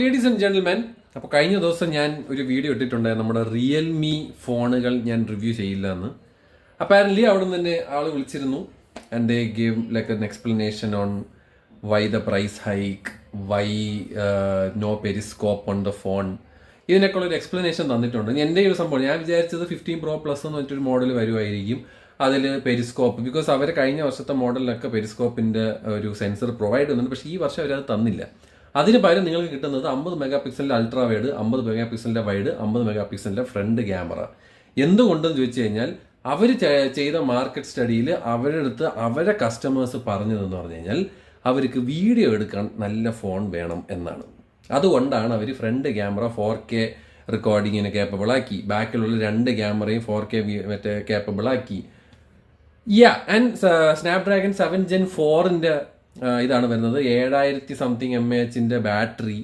Ladies and gentlemen. അപ്പോൾ കഴിഞ്ഞ ദിവസം ഞാൻ ഒരു വീഡിയോ ഇട്ടിട്ടുണ്ടായിരുന്നു നമ്മുടെ റിയൽമി ഫോണുകൾ ഞാൻ റിവ്യൂ ചെയ്യില്ല എന്ന്. അപ്പാരൻ്റ്ലി അവിടെ നിന്ന് തന്നെ ആൾ വിളിച്ചിരുന്നു and they gave like an explanation on why the price hike, why no periscope on the phone, ഇതിനൊക്കെ ഉള്ളൊരു എക്സ്പ്ലനേഷൻ തന്നിട്ടുണ്ട്. എൻ്റെ ഒരു സംഭവം ഞാൻ വിചാരിച്ചത് 15 Pro Plus എന്ന് പറഞ്ഞിട്ടൊരു മോഡൽ വരുമായിരിക്കും, അതിൽ പെരിസ്കോപ്പ്, ബിക്കോസ് അവർ കഴിഞ്ഞ വർഷത്തെ മോഡലിലൊക്കെ പെരിസ്കോപ്പിൻ്റെ ഒരു സെൻസർ പ്രൊവൈഡ് ചെയ്യുന്നുണ്ട്. പക്ഷേ ഈ വർഷം അവരത് തന്നില്ല. അതിന് പകരം നിങ്ങൾക്ക് കിട്ടുന്നത് 50 MP ultra wide, 50 MP wide, 50 MP front camera. എന്തുകൊണ്ടെന്ന് ചോദിച്ചു കഴിഞ്ഞാൽ അവർ ചെയ്ത മാർക്കറ്റ് സ്റ്റഡിയിൽ അവരുടെ അടുത്ത് അവരെ കസ്റ്റമേഴ്സ് പറഞ്ഞതെന്ന് പറഞ്ഞു കഴിഞ്ഞാൽ അവർക്ക് വീഡിയോ എടുക്കാൻ നല്ല ഫോൺ വേണം എന്നാണ്. അതുകൊണ്ടാണ് അവർ ഫ്രണ്ട് ക്യാമറ 4K റെക്കോർഡിങ്ങിന് കേപ്പബിൾ ആക്കി, ബാക്കിലുള്ള 2 ക്യാമറയും 4K മറ്റേ കേപ്പബിൾ ആക്കി. ആൻഡ് സ്നാപ്ഡ്രാഗൺ 7 Gen 4 ഇതാണ് വരുന്നത്. 7000 സംതിങ് mAh ബാറ്ററി,